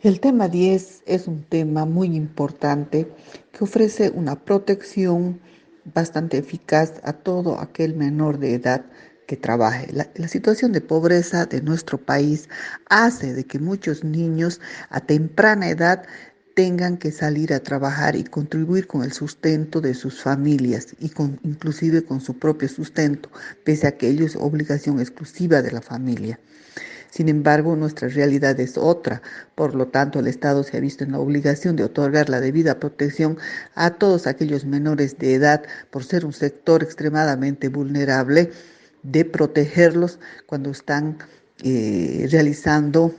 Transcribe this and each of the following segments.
El tema 10 es un tema muy importante que ofrece una protección bastante eficaz a todo aquel menor de edad que trabaje. La situación de pobreza de nuestro país hace de que muchos niños a temprana edad tengan que salir a trabajar y contribuir con el sustento de sus familias y inclusive con su propio sustento, pese a que ello es obligación exclusiva de la familia. Sin embargo, nuestra realidad es otra. Por lo tanto, el Estado se ha visto en la obligación de otorgar la debida protección a todos aquellos menores de edad, por ser un sector extremadamente vulnerable, de protegerlos cuando están realizando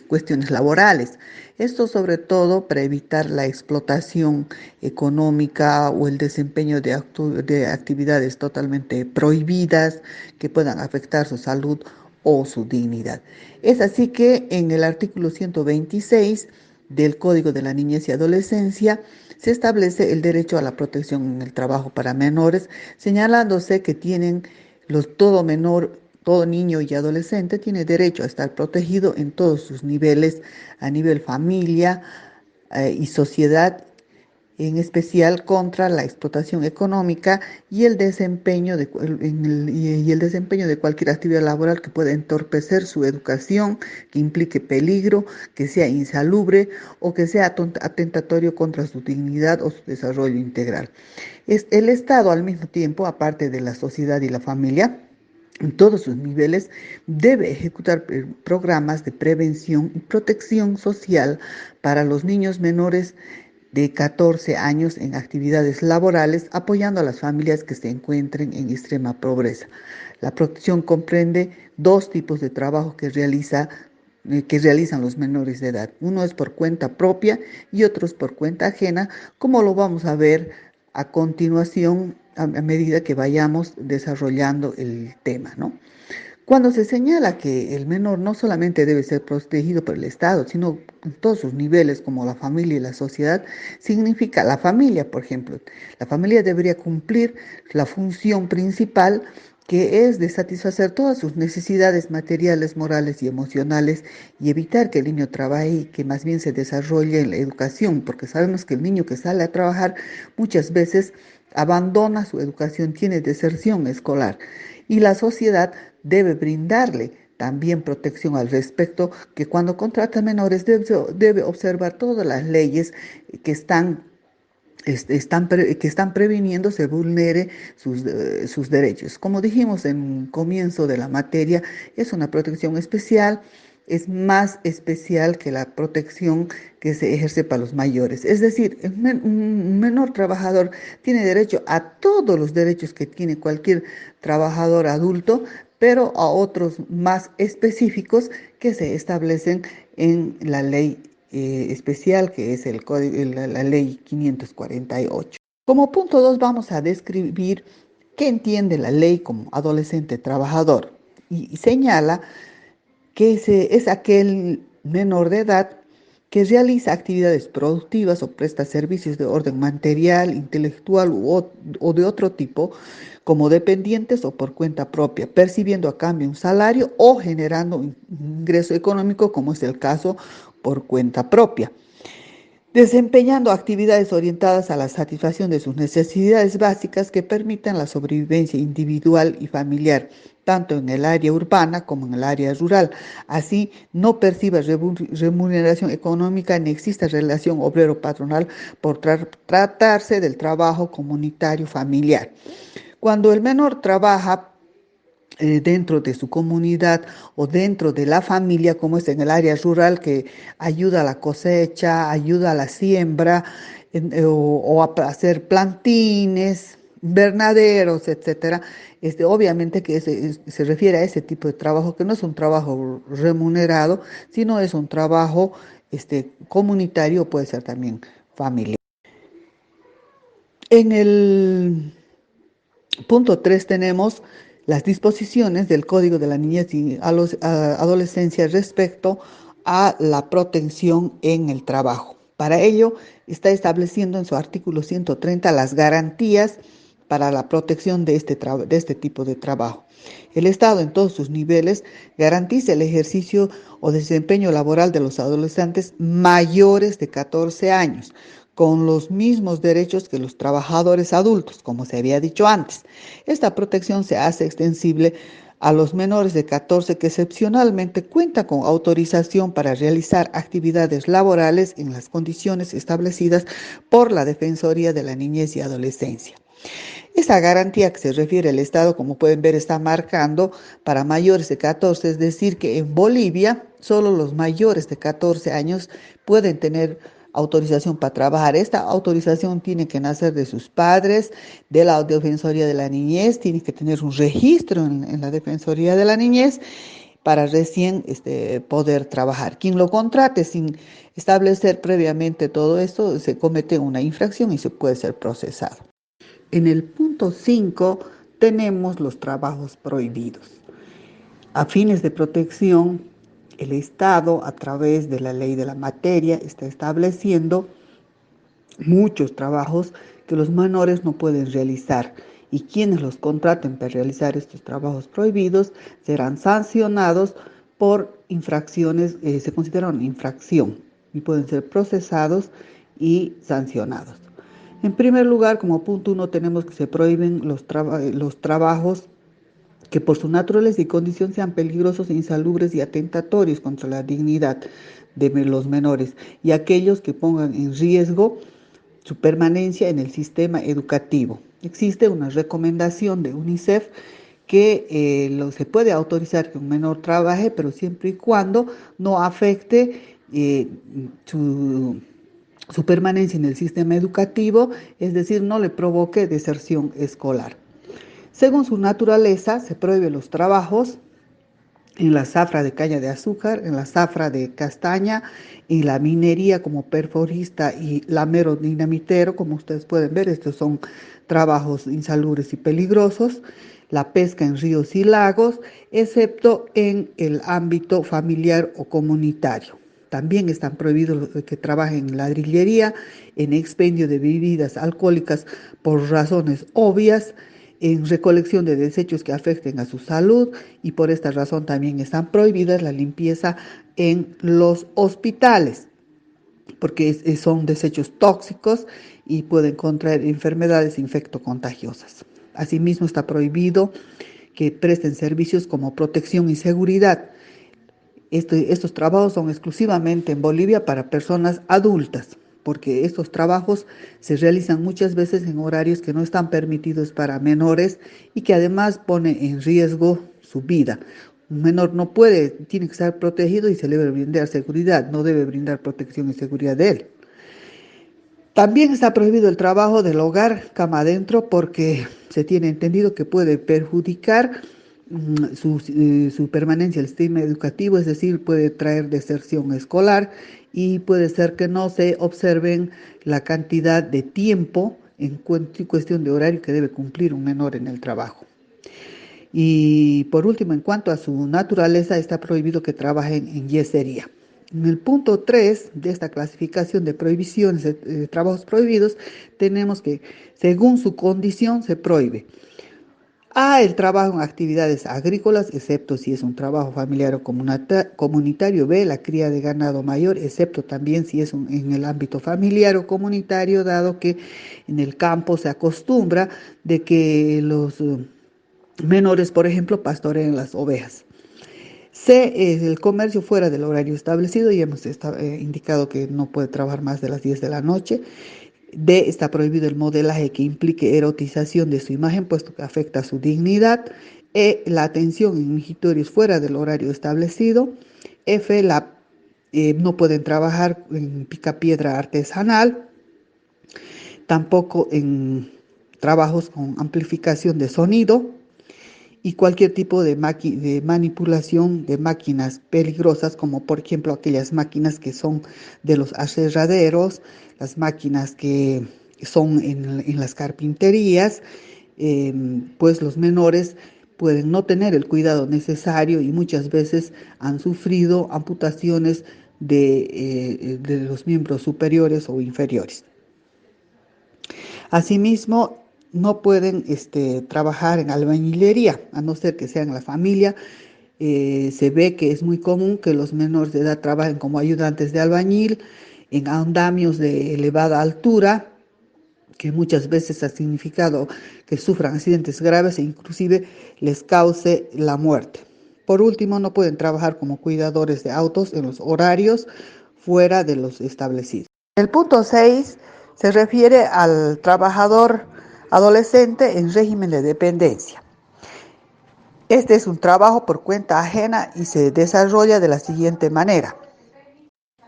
cuestiones laborales. Esto sobre todo para evitar la explotación económica o el desempeño de actividades totalmente prohibidas que puedan afectar su salud o su dignidad. Es así que en el artículo 126 del Código de la Niñez y Adolescencia se establece el derecho a la protección en el trabajo para menores, señalándose que todo niño y adolescente tiene derecho a estar protegido en todos sus niveles, a nivel familia y sociedad, en especial contra la explotación económica y el desempeño de cualquier actividad laboral que pueda entorpecer su educación, que implique peligro, que sea insalubre o que sea atentatorio contra su dignidad o su desarrollo integral. El Estado, al mismo tiempo, aparte de la sociedad y la familia, en todos sus niveles, debe ejecutar programas de prevención y protección social para los niños menores de 14 años en actividades laborales, apoyando a las familias que se encuentren en extrema pobreza. La protección comprende dos tipos de trabajo que realizan los menores de edad. Uno es por cuenta propia y otro es por cuenta ajena, como lo vamos a ver a continuación a medida que vayamos desarrollando el tema, ¿no? Cuando se señala que el menor no solamente debe ser protegido por el Estado, sino en todos sus niveles, como la familia y la sociedad, significa la familia, por ejemplo. La familia debería cumplir la función principal, que es de satisfacer todas sus necesidades materiales, morales y emocionales y evitar que el niño trabaje y que más bien se desarrolle en la educación, porque sabemos que el niño que sale a trabajar muchas veces abandona su educación, tiene deserción escolar y la sociedad debe brindarle también protección al respecto, que cuando contrata menores debe observar todas las leyes que están previniendo se vulnere sus derechos. Como dijimos en un comienzo de la materia, es una protección especial, es más especial que la protección que se ejerce para los mayores. Es decir, un menor trabajador tiene derecho a todos los derechos que tiene cualquier trabajador adulto, pero a otros más específicos que se establecen en la ley especial, que es la ley 548. Como punto 2 vamos a describir qué entiende la ley como adolescente trabajador y señala que es aquel menor de edad que realiza actividades productivas o presta servicios de orden material, intelectual o de otro tipo, como dependientes o por cuenta propia, percibiendo a cambio un salario o generando un ingreso económico, como es el caso por cuenta propia, desempeñando actividades orientadas a la satisfacción de sus necesidades básicas que permitan la sobrevivencia individual y familiar, tanto en el área urbana como en el área rural. Así, no perciba remuneración económica ni exista relación obrero-patronal por tratarse del trabajo comunitario familiar. Cuando el menor trabaja dentro de su comunidad o dentro de la familia, como es en el área rural, que ayuda a la cosecha, ayuda a la siembra o a hacer plantines, invernaderos, etcétera. Obviamente que se refiere a ese tipo de trabajo que no es un trabajo remunerado, sino es un trabajo comunitario, puede ser también familiar. En el punto 3 tenemos las disposiciones del Código de la Niñez y Adolescencia respecto a la protección en el trabajo. Para ello, está estableciendo en su artículo 130 las garantías para la protección de este tipo de trabajo. El Estado en todos sus niveles garantiza el ejercicio o desempeño laboral de los adolescentes mayores de 14 años, con los mismos derechos que los trabajadores adultos, como se había dicho antes. Esta protección se hace extensible a los menores de 14 que excepcionalmente cuentan con autorización para realizar actividades laborales en las condiciones establecidas por la Defensoría de la Niñez y Adolescencia. Esa garantía que se refiere al Estado, como pueden ver, está marcando para mayores de 14, es decir, que en Bolivia solo los mayores de 14 años pueden tener autorización para trabajar. Esta autorización tiene que nacer de sus padres, de la Defensoría de la Niñez, tiene que tener un registro en la Defensoría de la Niñez para recién poder trabajar. Quien lo contrate sin establecer previamente todo esto, se comete una infracción y se puede ser procesado. En el punto 5 tenemos los trabajos prohibidos. A fines de protección, el Estado, a través de la ley de la materia, está estableciendo muchos trabajos que los menores no pueden realizar, y quienes los contraten para realizar estos trabajos prohibidos serán sancionados por infracciones, se consideran infracción y pueden ser procesados y sancionados. En primer lugar, como punto 1, tenemos que se prohíben los trabajos que por su naturaleza y condición sean peligrosos, insalubres y atentatorios contra la dignidad de los menores, y aquellos que pongan en riesgo su permanencia en el sistema educativo. Existe una recomendación de UNICEF que se puede autorizar que un menor trabaje, pero siempre y cuando no afecte su permanencia en el sistema educativo, es decir, no le provoque deserción escolar. Según su naturaleza, se prohíben los trabajos en la zafra de caña de azúcar, en la zafra de castaña, y la minería como perforista y lamero dinamitero. Como ustedes pueden ver, estos son trabajos insalubres y peligrosos. La pesca en ríos y lagos, excepto en el ámbito familiar o comunitario. También están prohibidos los que trabajen en ladrillería, en expendio de bebidas alcohólicas por razones obvias, en recolección de desechos que afecten a su salud, y por esta razón también están prohibidas la limpieza en los hospitales, porque son desechos tóxicos y pueden contraer enfermedades infectocontagiosas. Asimismo, está prohibido que presten servicios como protección y seguridad. Estos trabajos son exclusivamente en Bolivia para personas adultas, porque estos trabajos se realizan muchas veces en horarios que no están permitidos para menores y que además pone en riesgo su vida. Un menor no puede, tiene que estar protegido y se le debe brindar seguridad, no debe brindar protección y seguridad de él. También está prohibido el trabajo del hogar cama adentro, porque se tiene entendido que puede perjudicar su permanencia en el sistema educativo, es decir, puede traer deserción escolar, y puede ser que no se observen la cantidad de tiempo en cuestión de horario que debe cumplir un menor en el trabajo. Y por último, en cuanto a su naturaleza, está prohibido que trabajen en yesería. En el punto 3 de esta clasificación de prohibiciones de trabajos prohibidos, tenemos que, según su condición, se prohíbe A, el trabajo en actividades agrícolas, excepto si es un trabajo familiar o comunitario. B, la cría de ganado mayor, excepto también si es en el ámbito familiar o comunitario, dado que en el campo se acostumbra de que los menores, por ejemplo, pastoreen las ovejas. C, es el comercio fuera del horario establecido, y hemos indicado que no puede trabajar más de las 10 de la noche. D, está prohibido el modelaje que implique erotización de su imagen, puesto que afecta a su dignidad. E, la atención en mijitorios fuera del horario establecido. F, no pueden trabajar en picapiedra artesanal, tampoco en trabajos con amplificación de sonido, y cualquier tipo de manipulación de máquinas peligrosas, como por ejemplo aquellas máquinas que son de los aserraderos, las máquinas que son en las carpinterías. Pues los menores pueden no tener el cuidado necesario y muchas veces han sufrido amputaciones de los miembros superiores o inferiores. Asimismo, no pueden trabajar en albañilería, a no ser que sea en la familia. Se ve que es muy común que los menores de edad trabajen como ayudantes de albañil en andamios de elevada altura, que muchas veces ha significado que sufran accidentes graves e inclusive les cause la muerte. Por último, no pueden trabajar como cuidadores de autos en los horarios fuera de los establecidos. El punto 6 se refiere al trabajador adolescente en régimen de dependencia. Este es un trabajo por cuenta ajena y se desarrolla de la siguiente manera.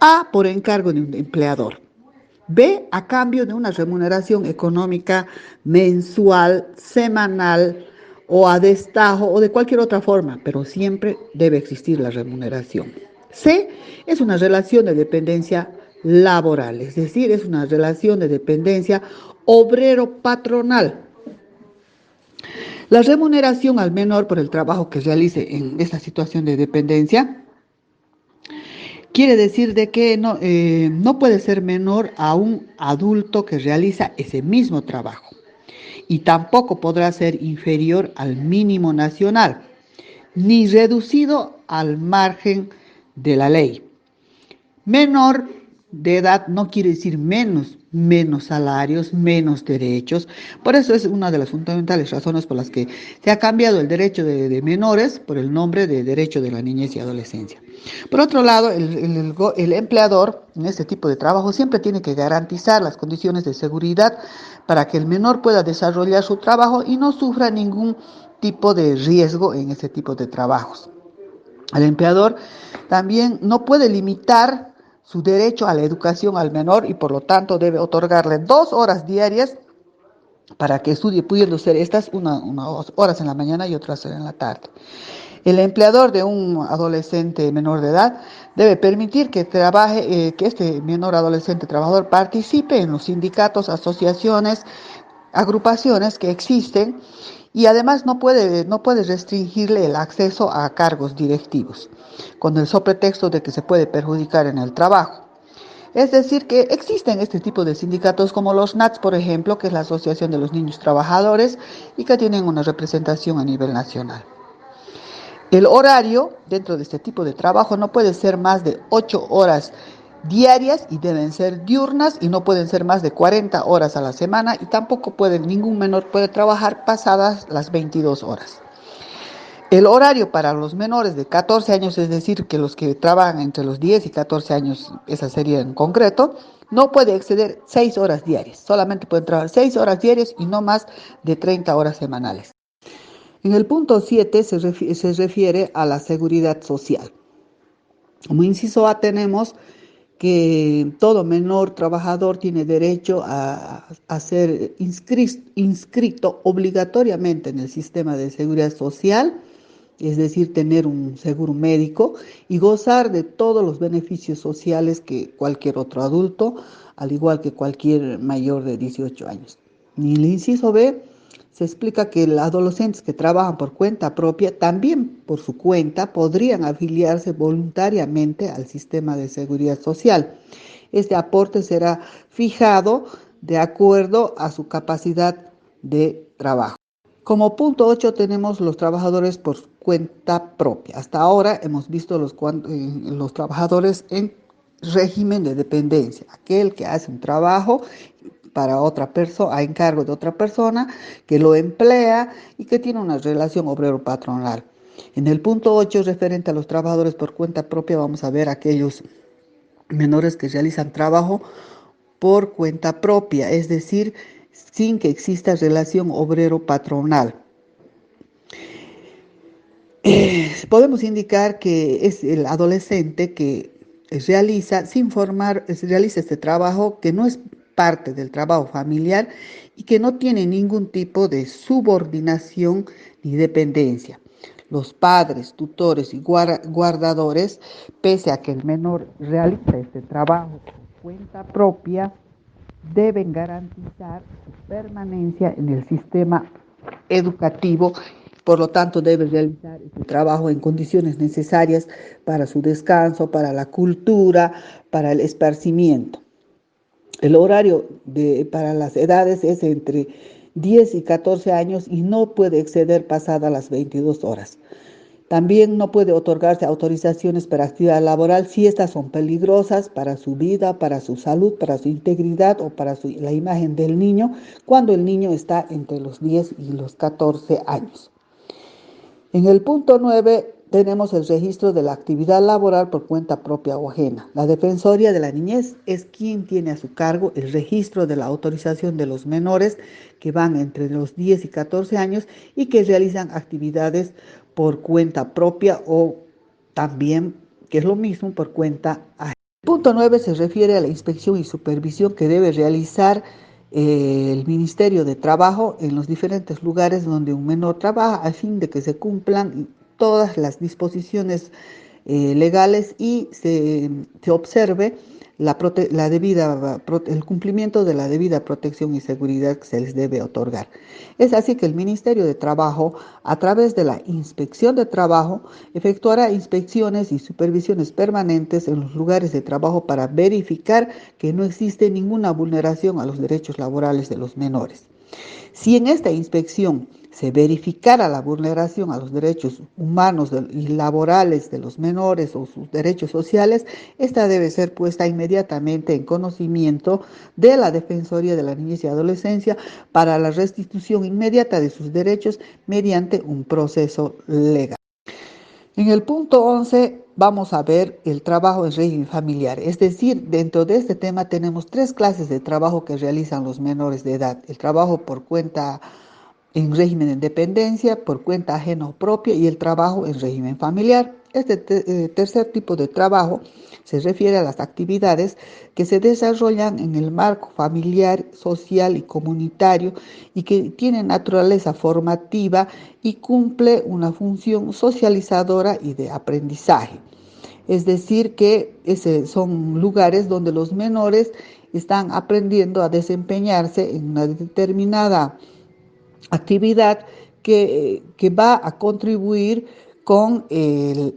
A, por encargo de un empleador. B, a cambio de una remuneración económica mensual, semanal o a destajo o de cualquier otra forma, pero siempre debe existir la remuneración. C, es una relación de dependencia laboral, es decir, es una relación de dependencia obrero-patronal. La remuneración al menor por el trabajo que realice en esta situación de dependencia quiere decir de que no puede ser menor a un adulto que realiza ese mismo trabajo y tampoco podrá ser inferior al mínimo nacional, ni reducido al margen de la ley. Menor de edad no quiere decir menos salarios, menos derechos. Por eso es una de las fundamentales razones por las que se ha cambiado el derecho de menores por el nombre de derecho de la niñez y adolescencia. Por otro lado, el empleador en este tipo de trabajo siempre tiene que garantizar las condiciones de seguridad para que el menor pueda desarrollar su trabajo y no sufra ningún tipo de riesgo en este tipo de trabajos. El empleador también no puede limitar su derecho a la educación al menor y por lo tanto debe otorgarle 2 horas diarias para que estudie, pudiendo ser estas unas horas en la mañana y otras en la tarde. El empleador de un adolescente menor de edad debe permitir que trabaje, que este menor adolescente trabajador participe en los sindicatos, asociaciones, agrupaciones que existen y además no puede restringirle el acceso a cargos directivos con el pretexto de que se puede perjudicar en el trabajo. Es decir, que existen este tipo de sindicatos como los NATS, por ejemplo, que es la Asociación de los Niños Trabajadores y que tienen una representación a nivel nacional. El horario dentro de este tipo de trabajo no puede ser más de 8 horas diarias y deben ser diurnas y no pueden ser más de 40 horas a la semana y tampoco ningún menor puede trabajar pasadas las 22 horas. El horario para los menores de 14 años, es decir, que los que trabajan entre los 10 y 14 años, esa sería en concreto, no puede exceder 6 horas diarias. Solamente pueden trabajar 6 horas diarias y no más de 30 horas semanales. En el punto 7 se refiere a la seguridad social. Como inciso A tenemos que todo menor trabajador tiene derecho a ser inscrito obligatoriamente en el sistema de seguridad social, es decir, tener un seguro médico y gozar de todos los beneficios sociales que cualquier otro adulto, al igual que cualquier mayor de 18 años. En el inciso B se explica que los adolescentes que trabajan por cuenta propia, también por su cuenta, podrían afiliarse voluntariamente al sistema de seguridad social. Este aporte será fijado de acuerdo a su capacidad de trabajo. Como punto 8 tenemos los trabajadores por cuenta propia. Hasta ahora hemos visto los trabajadores en régimen de dependencia, aquel que hace un trabajo para otra persona, a encargo de otra persona, que lo emplea y que tiene una relación obrero-patronal. En el punto 8, referente a los trabajadores por cuenta propia, vamos a ver aquellos menores que realizan trabajo por cuenta propia, es decir, sin que exista relación obrero-patronal. Podemos indicar que es el adolescente que realiza este trabajo que no es parte del trabajo familiar y que no tiene ningún tipo de subordinación ni dependencia. Los padres, tutores y guardadores, pese a que el menor realiza este trabajo por cuenta propia, deben garantizar su permanencia en el sistema educativo. Por lo tanto, debe realizar este trabajo en condiciones necesarias para su descanso, para la cultura, para el esparcimiento. El horario para las edades es entre 10 y 14 años y no puede exceder pasadas las 22 horas. También no puede otorgarse autorizaciones para actividad laboral si estas son peligrosas para su vida, para su salud, para su integridad o para la imagen del niño cuando el niño está entre los 10 y los 14 años. En el punto 9 tenemos el registro de la actividad laboral por cuenta propia o ajena. La Defensoría de la Niñez es quien tiene a su cargo el registro de la autorización de los menores que van entre los 10 y 14 años y que realizan actividades por cuenta propia o también, que es lo mismo, por cuenta ajena. El punto 9 se refiere a la inspección y supervisión que debe realizar el Ministerio de Trabajo en los diferentes lugares donde un menor trabaja a fin de que se cumplan todas las disposiciones legales y se observe el cumplimiento de la debida protección y seguridad que se les debe otorgar. Es así que el Ministerio de Trabajo, a través de la Inspección de Trabajo, efectuará inspecciones y supervisiones permanentes en los lugares de trabajo para verificar que no existe ninguna vulneración a los derechos laborales de los menores. Si en esta inspección se verificara la vulneración a los derechos humanos y laborales de los menores o sus derechos sociales, esta debe ser puesta inmediatamente en conocimiento de la Defensoría de la Niñez y Adolescencia para la restitución inmediata de sus derechos mediante un proceso legal. En el punto 11 vamos a ver el trabajo en régimen familiar, es decir, dentro de este tema tenemos tres clases de trabajo que realizan los menores de edad: el trabajo por cuenta en régimen de dependencia, por cuenta ajena o propia, y el trabajo en régimen familiar. Este tercer tipo de trabajo se refiere a las actividades que se desarrollan en el marco familiar, social y comunitario y que tienen naturaleza formativa y cumple una función socializadora y de aprendizaje. Es decir, que son lugares donde los menores están aprendiendo a desempeñarse en una determinada actividad que va a contribuir con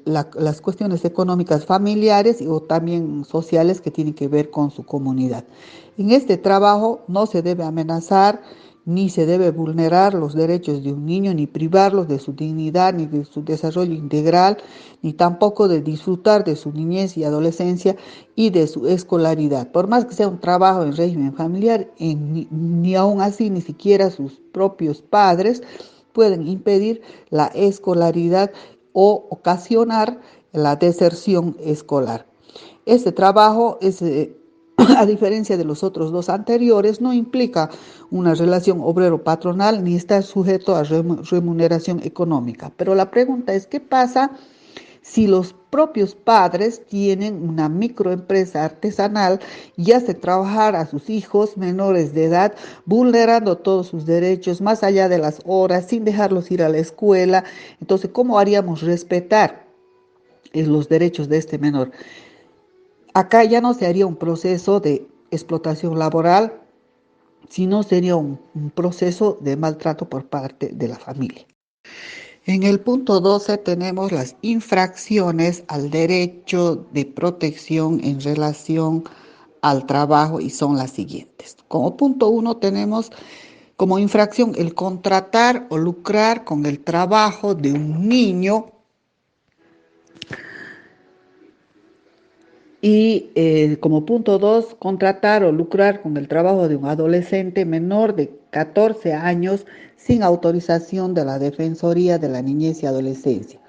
las cuestiones económicas familiares o también sociales que tienen que ver con su comunidad. En este trabajo no se debe amenazar ni se debe vulnerar los derechos de un niño, ni privarlos de su dignidad, ni de su desarrollo integral, ni tampoco de disfrutar de su niñez y adolescencia y de su escolaridad. Por más que sea un trabajo en régimen familiar, ni aún así ni siquiera sus propios padres pueden impedir la escolaridad o ocasionar la deserción escolar. Este trabajo a diferencia de los otros dos anteriores, no implica una relación obrero-patronal ni está sujeto a remuneración económica. Pero la pregunta es, ¿qué pasa si los propios padres tienen una microempresa artesanal y hacen trabajar a sus hijos menores de edad, vulnerando todos sus derechos más allá de las horas, sin dejarlos ir a la escuela? Entonces, ¿cómo haríamos respetar los derechos de este menor? Acá ya no se haría un proceso de explotación laboral, sino sería un proceso de maltrato por parte de la familia. En el punto 12 tenemos las infracciones al derecho de protección en relación al trabajo y son las siguientes. Como punto 1 tenemos como infracción el contratar o lucrar con el trabajo de un niño y como punto 2, contratar o lucrar con el trabajo de un adolescente menor de 14 años sin autorización de la Defensoría de la Niñez y Adolescencia.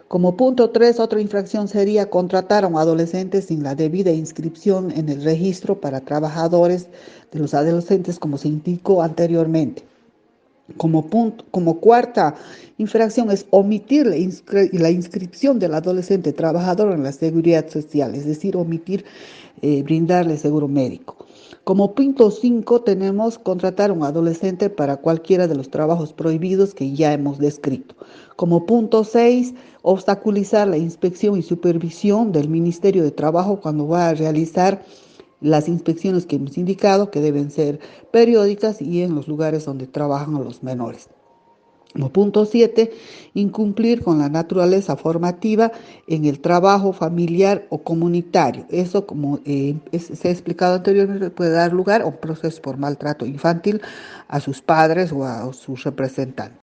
Como punto 3, otra infracción sería contratar a un adolescente sin la debida inscripción en el registro para trabajadores de los adolescentes, como se indicó anteriormente. Como cuarta infracción es omitir la inscripción del adolescente trabajador en la seguridad social, es decir, omitir brindarle seguro médico. Como punto 5 tenemos contratar a un adolescente para cualquiera de los trabajos prohibidos que ya hemos descrito. Como punto 6, obstaculizar la inspección y supervisión del Ministerio de Trabajo cuando va a realizar las inspecciones que hemos indicado, que deben ser periódicas y en los lugares donde trabajan los menores. Como punto 7, incumplir con la naturaleza formativa en el trabajo familiar o comunitario. Eso, como se ha explicado anteriormente, puede dar lugar a un proceso por maltrato infantil a sus padres o a sus representantes.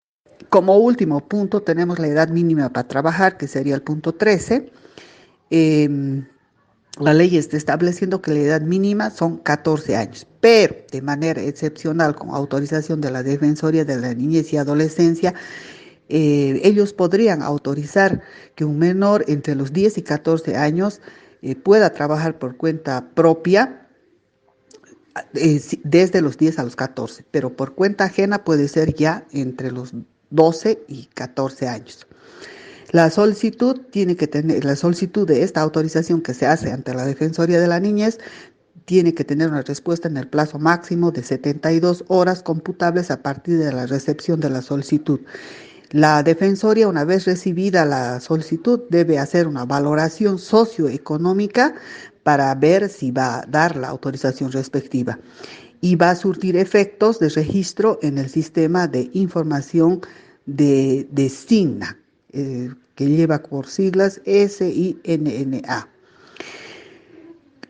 Como último punto tenemos la edad mínima para trabajar, que sería el punto 13. La ley está estableciendo que la edad mínima son 14 años, pero de manera excepcional, con autorización de la Defensoría de la Niñez y Adolescencia, ellos podrían autorizar que un menor entre los 10 y 14 años pueda trabajar por cuenta propia desde los 10 a los 14, pero por cuenta ajena puede ser ya entre los 12 y 14 años. La solicitud de esta autorización que se hace ante la Defensoría de la Niñez tiene que tener una respuesta en el plazo máximo de 72 horas computables a partir de la recepción de la solicitud. La Defensoría, una vez recibida la solicitud, debe hacer una valoración socioeconómica para ver si va a dar la autorización respectiva y va a surtir efectos de registro en el sistema de información de SINA, que lleva por siglas SINNA.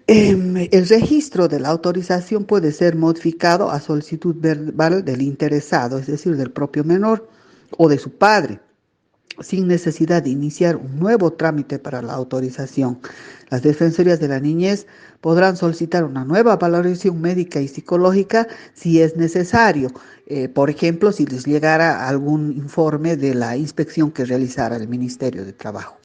El registro de la autorización puede ser modificado a solicitud verbal del interesado, es decir, del propio menor o de su padre, sin necesidad de iniciar un nuevo trámite para la autorización. Las defensorías de la niñez podrán solicitar una nueva valoración médica y psicológica si es necesario, por ejemplo, si les llegara algún informe de la inspección que realizara el Ministerio de Trabajo.